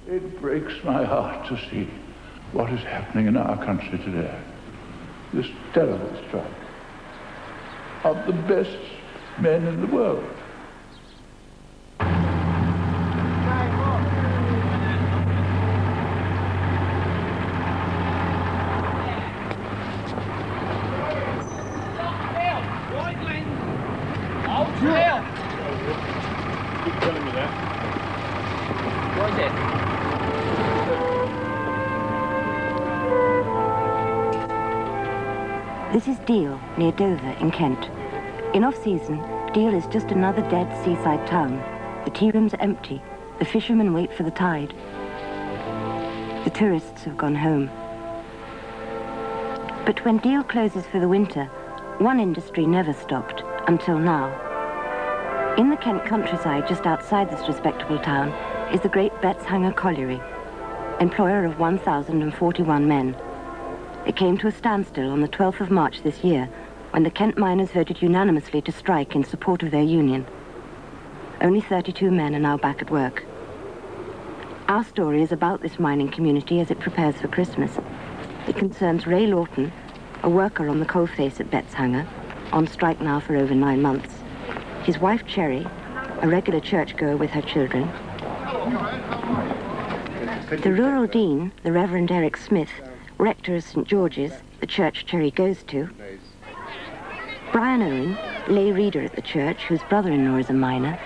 It breaks my heart to see what is happening in our country today. This terrible strike of the best men in the world. Keep telling me that. What is it? This is Deal, near Dover, in Kent. In off-season, Deal is just another dead seaside town. The tea rooms are empty. The fishermen wait for the tide. The tourists have gone home. But when Deal closes for the winter, one industry never stopped, until now. In the Kent countryside, just outside this respectable town, is the great Betshanger Colliery, employer of 1,041 men. It came to a standstill on the 12th of March this year, when the Kent miners voted unanimously to strike in support of their union. Only 32 men are now back at work. Our story is about this mining community as it prepares for Christmas. It concerns Ray Lawton, a worker on the coalface at Betshanger, on strike now for over 9 months. His wife, Cherry, a regular churchgoer with her children. The rural dean, the Reverend Eric Smith, rector of St. George's, the church Cherry goes to. Brian Owen, lay reader at the church, whose brother-in-law is a miner.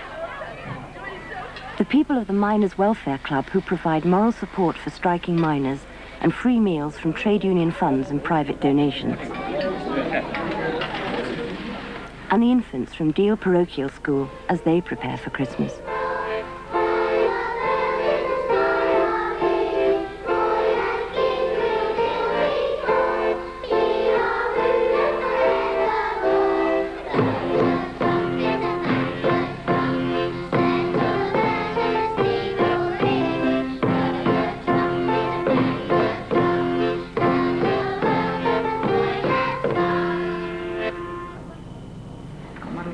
The people of the Miners' Welfare Club, who provide moral support for striking miners and free meals from trade union funds and private donations. And the infants from Deal Parochial School as they prepare for Christmas.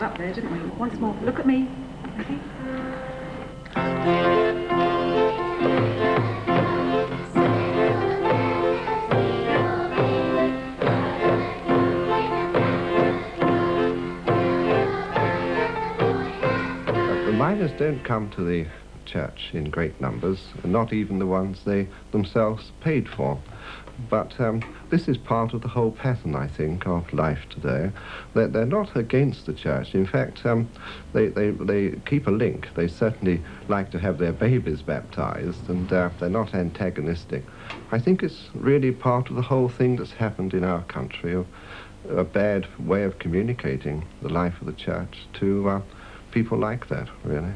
Up there, didn't we? Once more, look at me. Okay. The miners don't come to the church in great numbers, not even the ones they themselves paid for. But this is part of the whole pattern, I think, of life today. They're not against the church. In fact, they keep a link. They certainly like to have their babies baptized, and they're not antagonistic. I think it's really part of the whole thing that's happened in our country, a bad way of communicating the life of the church to people like that, really.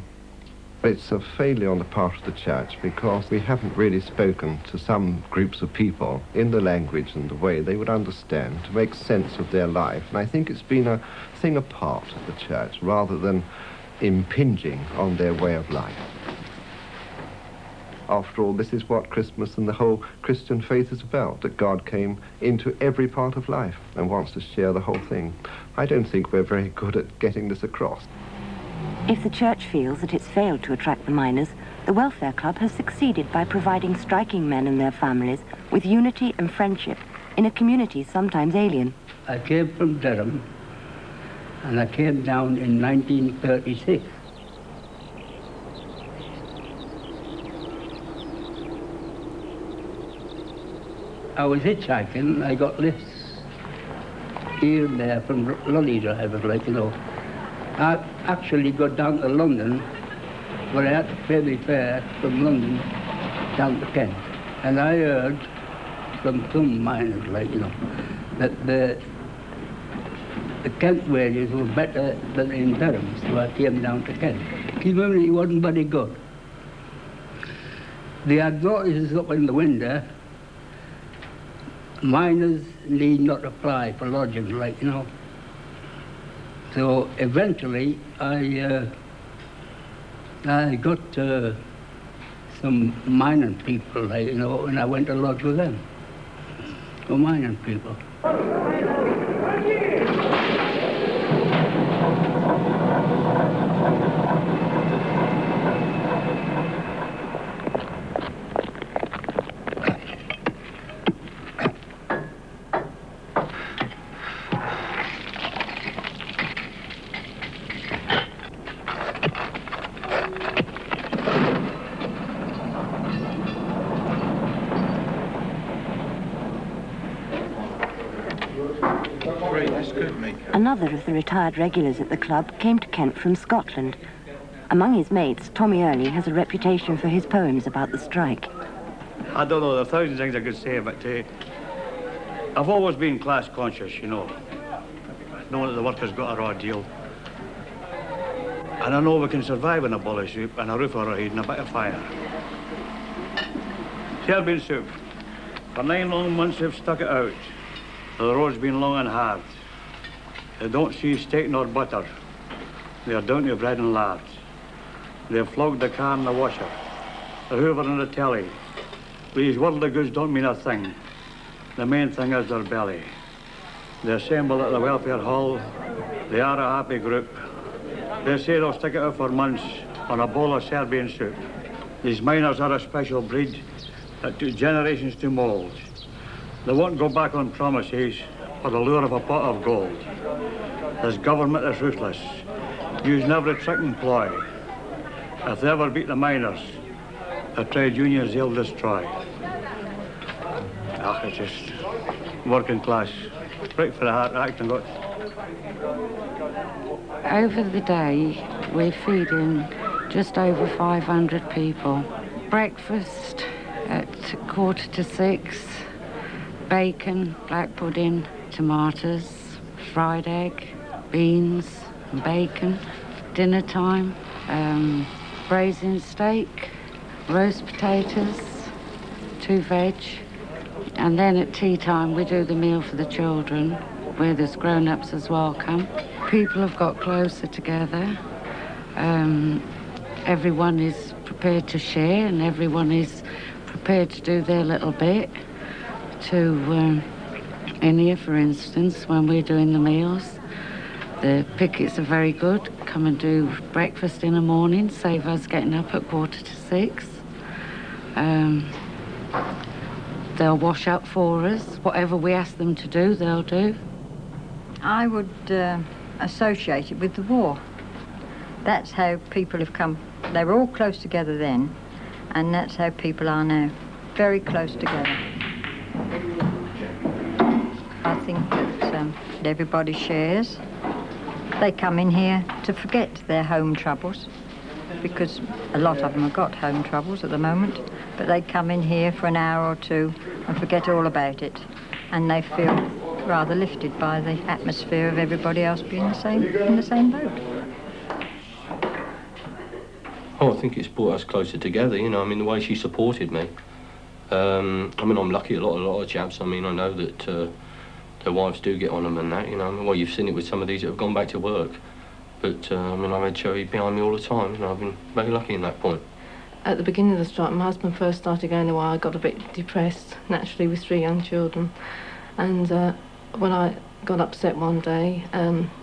It's a failure on the part of the church because we haven't really spoken to some groups of people in the language and the way they would understand to make sense of their life. And I think it's been a thing apart of the church rather than impinging on their way of life. After all, this is what Christmas and the whole Christian faith is about, that God came into every part of life and wants to share the whole thing. I don't think we're very good at getting this across. If the church feels that it's failed to attract the miners, the Welfare Club has succeeded by providing striking men and their families with unity and friendship in a community sometimes alien. I came from Durham, and I came down in 1936. I was hitchhiking, I got lifts here and there from lorry drivers, like, you know. I actually got down to London, but I had to pay the fare from London down to Kent. And I heard from some miners, like, you know, that the Kent wages were better than in Durham, so I came down to Kent. Community wasn't very good. They had notices up in the window, miners need not apply for lodgings, like, you know. So eventually I got some mining people, like, you know, and I went to lodge with them, the mining people. Another of the retired regulars at the club came to Kent from Scotland. Among his mates, Tommy Early has a reputation for his poems about the strike. I don't know, there are thousands of things I could say, but I've always been class conscious, you know. Knowing that the workers got a raw deal. And I know we can survive on a bully soup and a roof over our head and a bit of fire. Serbian soup. For 9 long months they've stuck it out. The road's been long and hard. They don't see steak nor butter. They are down to bread and lard. They've flogged the car and the washer, the hoover and the telly. These worldly goods don't mean a thing. The main thing is their belly. They assemble at the welfare hall. They are a happy group. They say they'll stick it out for months on a bowl of Serbian soup. These miners are a special breed that took generations to mould. They won't go back on promises for the lure of a pot of gold. This government is ruthless, using every trick and ploy. If they ever beat the miners, the trade unions they'll destroy. It's just working class. Right for the heart, acting got. Over the day, we're feeding just over 500 people. Breakfast at 5:45, bacon, black pudding, tomatoes, fried egg, beans, and bacon. Dinner time, braising steak, roast potatoes, 2 veg. And then at tea time, we do the meal for the children, where there's grown-ups as well come. People have got closer together. Everyone is prepared to share, and everyone is prepared to do their little bit. In here, for instance, when we're doing the meals, the pickets are very good. Come and do breakfast in the morning, save us getting up at 5:45. They'll wash up for us. Whatever we ask them to do, they'll do. I would associate it with the war. That's how people have come. They were all close together then, and that's how people are now. Very close together. I think that everybody shares. They come in here to forget their home troubles, because a lot of them have got home troubles at the moment, but they come in here for an hour or two and forget all about it, and they feel rather lifted by the atmosphere of everybody else being in the same boat. Oh, I think it's brought us closer together, you know. I mean, the way she supported me. I mean, I'm lucky, a lot of chaps, I mean, I know that their wives do get on them and that, you know. Well, you've seen it with some of these that have gone back to work. But, I mean, I've had Cherry behind me all the time, you know. I've been very lucky in that point. At the beginning of the strike, my husband first started going away. I got a bit depressed, naturally, with 3 young children. And when I got upset one day,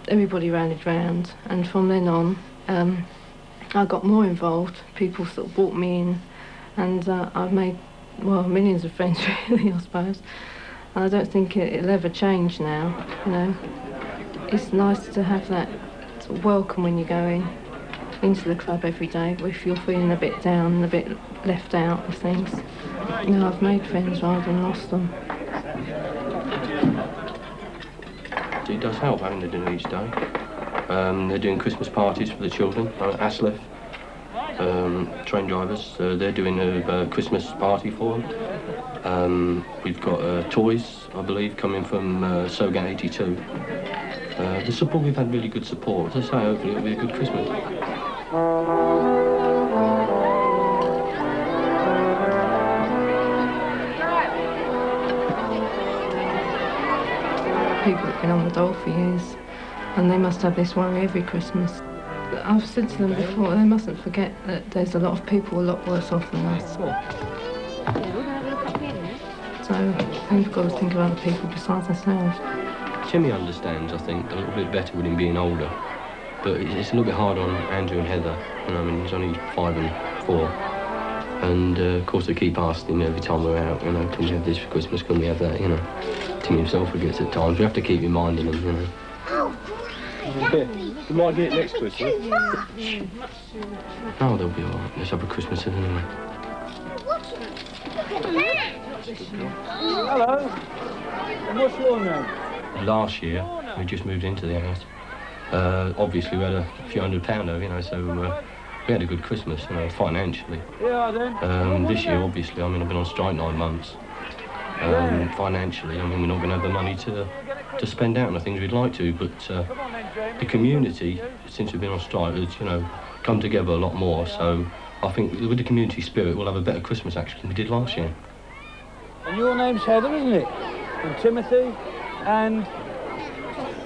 everybody rallied round. And from then on, I got more involved. People sort of brought me in. And I've made, well, millions of friends, really, I suppose. And I don't think it'll ever change now, you know. It's nice to have that sort of welcome when you go into the club every day, if you're feeling a bit down and a bit left out of things. You know, I've made friends rather than lost them. It does help having to do each day. They're doing Christmas parties for the children, Aslef, train drivers, they're doing a Christmas party for them. We've got toys, I believe, coming from Sogat 82. The support, we've had really good support. As I say, hopefully it'll be a good Christmas. People have been on the dole for years, and they must have this worry every Christmas. I've said to them before, they mustn't forget that there's a lot of people a lot worse off than us. So we've got to think of other people besides ourselves. Timmy understands, I think, a little bit better with him being older, but it's a little bit hard on Andrew and Heather. You know, I mean, he's only 5 and 4. And, of course, they keep asking every time we're out, you know, can we have this for Christmas, can we have that, you know. Timmy himself forgets at times. We have to keep reminding him, you know. Yeah, we might get it next Christmas. Oh, they'll be all right. Let's have a Christmas anyway. Hello. And what's your name? Last year, and we just moved into the house. Obviously, we had a few £100 though, you know, so we had a good Christmas, you know, financially. This year, obviously, I mean, I've been on strike 9 months. Financially, I mean, we're not going to have the money to spend out on the things we'd like to, but the community, since we've been on strike, has, you know, come together a lot more, so I think with the community spirit, we'll have a better Christmas, actually, than we did last year. And your name's Heather, isn't it? And Timothy and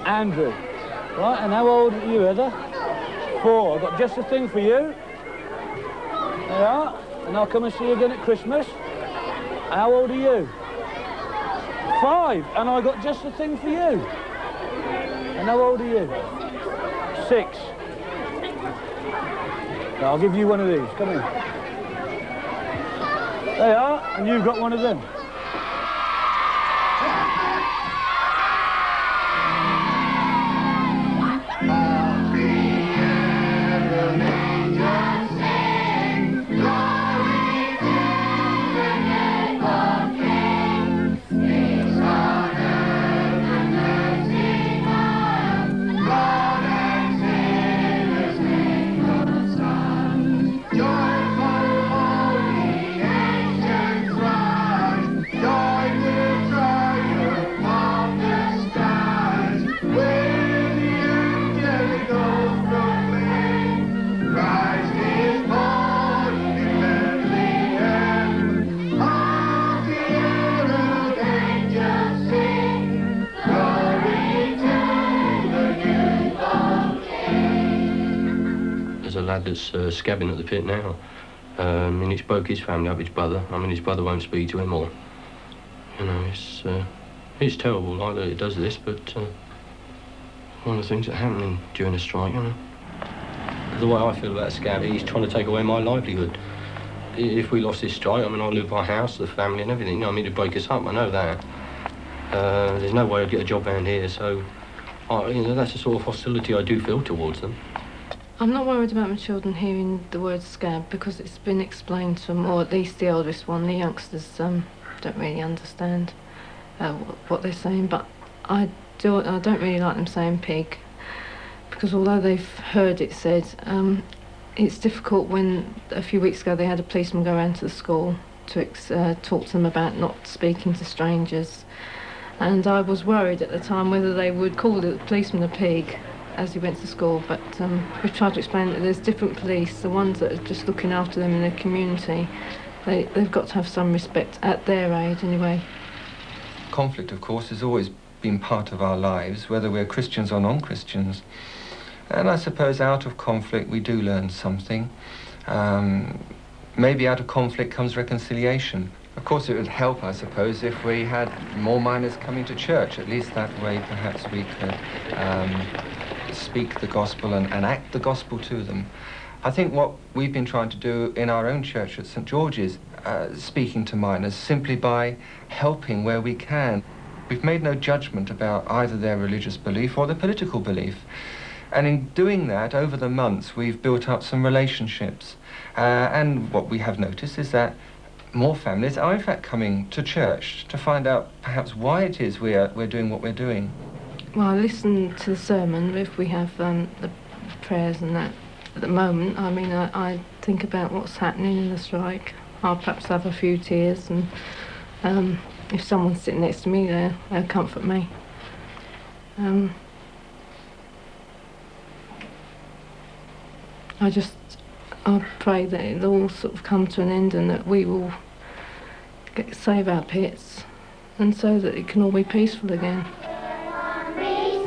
Andrew. Right, and how old are you, Heather? 4. I've got just the thing for you. There you are. And I'll come and see you again at Christmas. How old are you? 5. And I got just the thing for you. And how old are you? 6. Now, I'll give you one of these. Come here. There you are. And you've got one of them. That's scabbing at the pit now. And it's broke his family up, his brother. I mean, his brother won't speak to him, or, you know, it's terrible like that it does this, but one of the things that happen during a strike, you know. The way I feel about Scab, he's trying to take away my livelihood. If we lost this strike, I mean, I lose my house, the family and everything, you know, I mean, it'd break us up, I know that. There's no way I'd get a job around here, so, you know, that's the sort of hostility I do feel towards them. I'm not worried about my children hearing the word scab because it's been explained to them, or at least the oldest one. The youngsters don't really understand what they're saying, but I don't really like them saying pig, because although they've heard it said, it's difficult when a few weeks ago they had a policeman go around to the school to talk to them about not speaking to strangers, and I was worried at the time whether they would call the policeman a pig as he went to school, but we've tried to explain that there's different police, the ones that are just looking after them in the community. They've got to have some respect at their age anyway. Conflict, of course, has always been part of our lives, whether we're Christians or non-Christians. And I suppose out of conflict we do learn something. Maybe out of conflict comes reconciliation. Of course, it would help, I suppose, if we had more miners coming to church. At least that way perhaps we could speak the gospel and act the gospel to them. I think what we've been trying to do in our own church at St. George's, speaking to miners simply by helping where we can. We've made no judgment about either their religious belief or their political belief. And in doing that, over the months, we've built up some relationships. And what we have noticed is that more families are in fact coming to church to find out perhaps why it is we're doing what we're doing. Well, I listen to the sermon if we have the prayers and that. At the moment, I mean, I think about what's happening in the strike. I'll perhaps have a few tears, and if someone's sitting next to me there, they'll comfort me. I pray that it'll all sort of come to an end and that we will save our pits, and so that it can all be peaceful again. He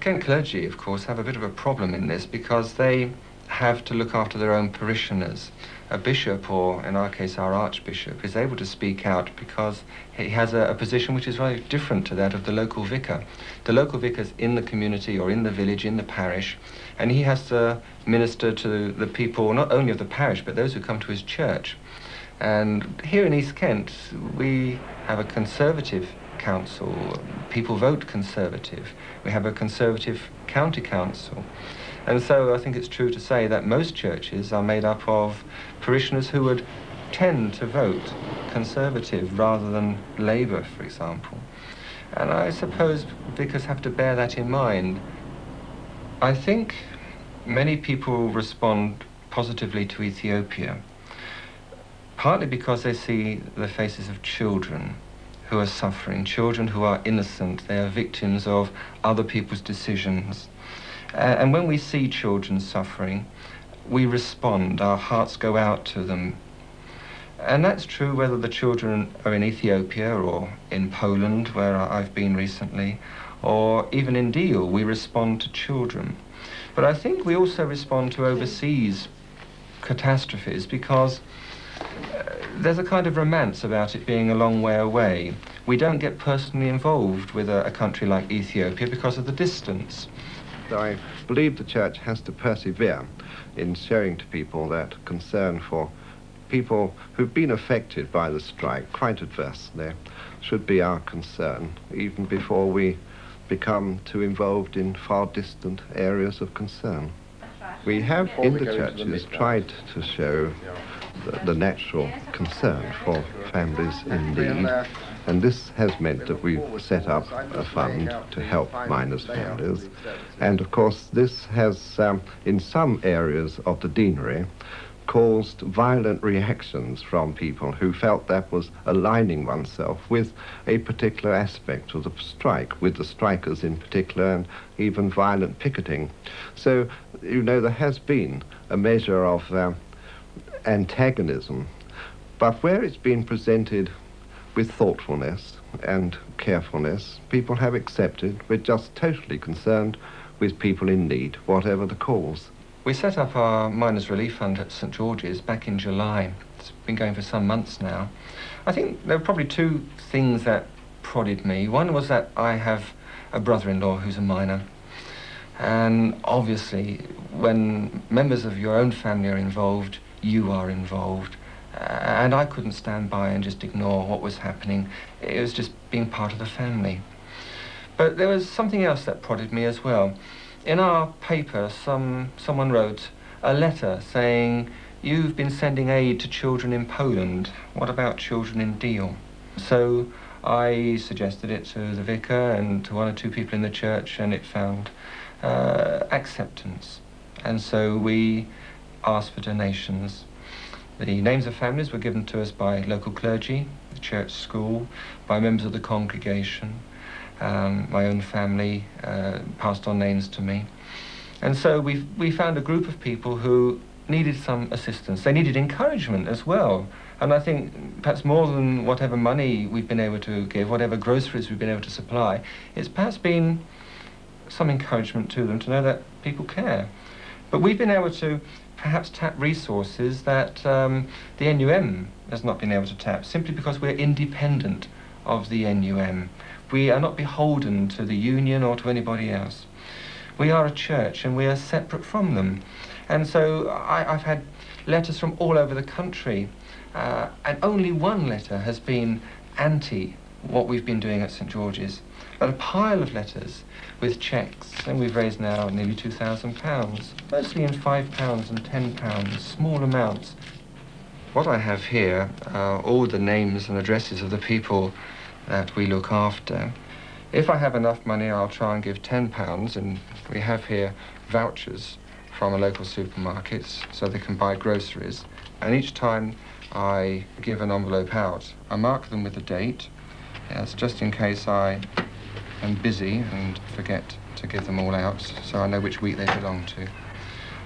Kent clergy, of course, have a bit of a problem in this because they have to look after their own parishioners. A bishop, or in our case our archbishop, is able to speak out because he has a position which is very different to that of the local vicar. The local vicar's in the community or in the village, in the parish, and he has to minister to the people, not only of the parish, but those who come to his church. And here in East Kent, we have a Conservative council. People vote Conservative. We have a Conservative county council. And so I think it's true to say that most churches are made up of parishioners who would tend to vote Conservative rather than Labour, for example. And I suppose vicars have to bear that in mind. I think many people respond positively to Ethiopia, partly because they see the faces of children who are suffering, children who are innocent, they are victims of other people's decisions. And when we see children suffering, we respond, our hearts go out to them. And that's true whether the children are in Ethiopia or in Poland, where I've been recently, or even in Deal, we respond to children. But I think we also respond to overseas catastrophes because there's a kind of romance about it being a long way away. We don't get personally involved with a country like Ethiopia because of the distance. I believe the Church has to persevere in showing to people that concern for people who've been affected by the strike, quite adversely, should be our concern, even before we become too involved in far distant areas of concern. We have, in the churches, tried to show the natural concern for families in need, and this has meant that we've set up a fund to help miners' families. And of course this has, in some areas of the deanery, caused violent reactions from people who felt that was aligning oneself with a particular aspect of the strike, with the strikers in particular, and even violent picketing. So, you know, there has been a measure of antagonism, but where it's been presented with thoughtfulness and carefulness, people have accepted. We're just totally concerned with people in need, whatever the cause. We set up our Miners' Relief Fund at St George's back in July. It's been going for some months now. I think there were probably two things that prodded me. One was that I have a brother-in-law who's a miner, and obviously when members of your own family are involved, you are involved. And I couldn't stand by and just ignore what was happening. It was just being part of the family. But there was something else that prodded me as well. In our paper, someone wrote a letter saying, "You've been sending aid to children in Poland. What about children in Deal?" So I suggested it to the vicar and to one or two people in the church, and it found acceptance. And so we asked for donations. The names of families were given to us by local clergy, the church school, by members of the congregation. My own family passed on names to me. And so we found a group of people who needed some assistance. They needed encouragement as well. And I think perhaps more than whatever money we've been able to give, whatever groceries we've been able to supply, it's perhaps been some encouragement to them to know that people care. But we've been able to perhaps tap resources that the NUM has not been able to tap, simply because we're independent of the NUM. We are not beholden to the union or to anybody else. We are a church and we are separate from them. And so I've had letters from all over the country, and only one letter has been anti what we've been doing at St George's. But a pile of letters with cheques, and we've raised now nearly £2,000, mostly in £5 and £10, small amounts. What I have here are all the names and addresses of the people that we look after. If I have enough money, I'll try and give £10, and we have here vouchers from a local supermarket so they can buy groceries. And each time I give an envelope out, I mark them with a date. Yes, just in case I am busy and forget to give them all out, so I know which week they belong to.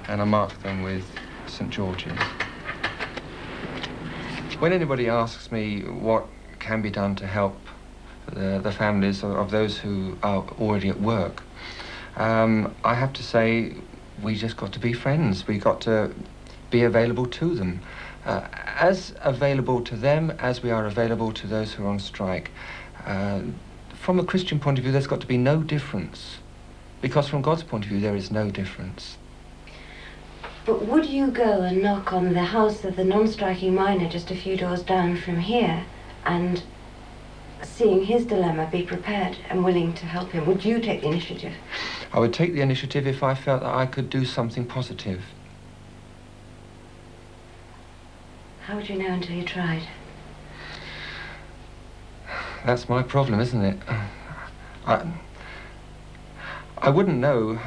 And I mark them with St George's. When anybody asks me what can be done to help the families of those who are already at work, I have to say, we just got to be friends. We got to be available to them. As available to them as we are available to those who are on strike. From a Christian point of view, there's got to be no difference. Because from God's point of view, there is no difference. But would you go and knock on the house of the non-striking miner just a few doors down from here and, seeing his dilemma, be prepared and willing to help him? Would you take the initiative? I would take the initiative if I felt that I could do something positive. How would you know until you tried? That's my problem, isn't it? I wouldn't know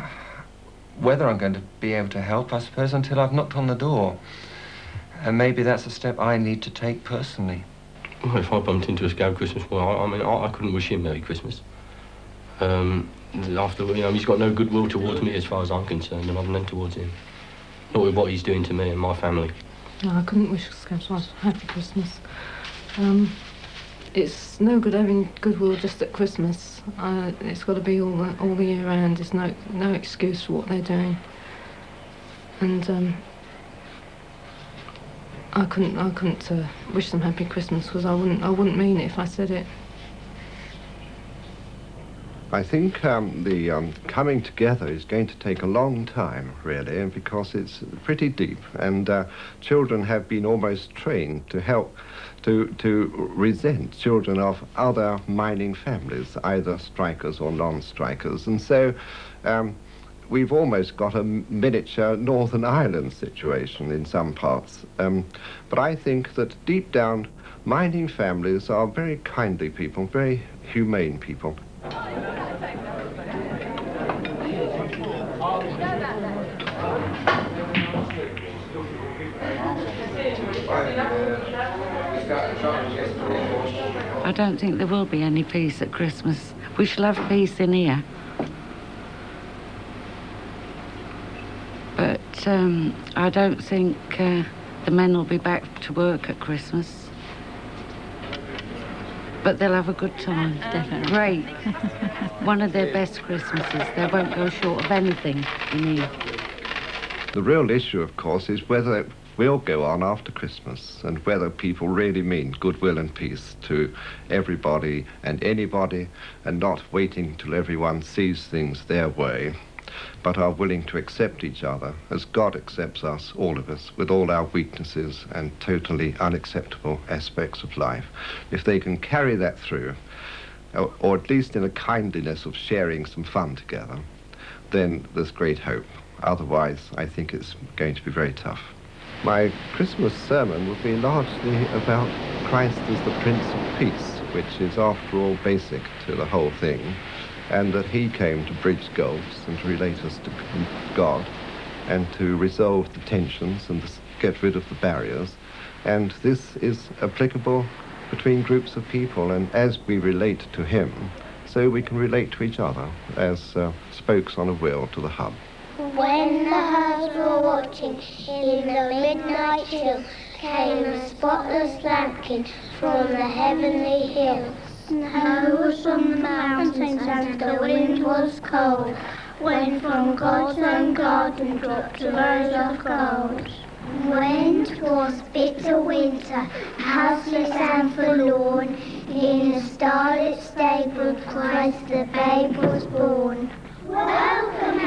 whether I'm going to be able to help, I suppose, until I've knocked on the door. And maybe that's a step I need to take personally. Well, if I bumped into a scout Christmas, well, I couldn't wish him Merry Christmas. After, he's got no goodwill towards me as far as I'm concerned, and I've none towards him. Not with what he's doing to me and my family. No, I couldn't wish Scouts a happy Christmas. It's no good having goodwill just at Christmas. It's got to be all the year round. There's no excuse for what they're doing. And I couldn't wish them happy Christmas because I wouldn't mean it if I said it. I think the coming together is going to take a long time, really, because it's pretty deep, and children have been almost trained to help to resent children of other mining families, either strikers or non-strikers, and so we've almost got a miniature Northern Ireland situation in some parts. But I think that deep down, mining families are very kindly people, very humane people. I don't think there will be any peace at Christmas. We shall have peace in here. But I don't think the men will be back to work at Christmas. But they'll have a good time. Definitely. Great. One of their best Christmases. They won't go short of anything in here. The real issue, of course, is whether it will go on after Christmas and whether people really mean goodwill and peace to everybody and anybody, and not waiting till everyone sees things their way, but are willing to accept each other as God accepts us, all of us, with all our weaknesses and totally unacceptable aspects of life. If they can carry that through, or at least in a kindliness of sharing some fun together, then there's great hope. Otherwise, I think it's going to be very tough. My Christmas sermon would be largely about Christ as the Prince of Peace, which is, after all, basic to the whole thing, and that he came to bridge gulfs and to relate us to God and to resolve the tensions and get rid of the barriers. And this is applicable between groups of people, and as we relate to him, so we can relate to each other as spokes on a wheel to the hub. When the herds were watching in the midnight chill, came a spotless lambkin from the heavenly hills. Snow was on the mountains and the wind was cold, when from God's own garden dropped a rose of gold. When 'twas bitter winter, houseless and forlorn, in a starlit stable Christ the babe was born. Welcome,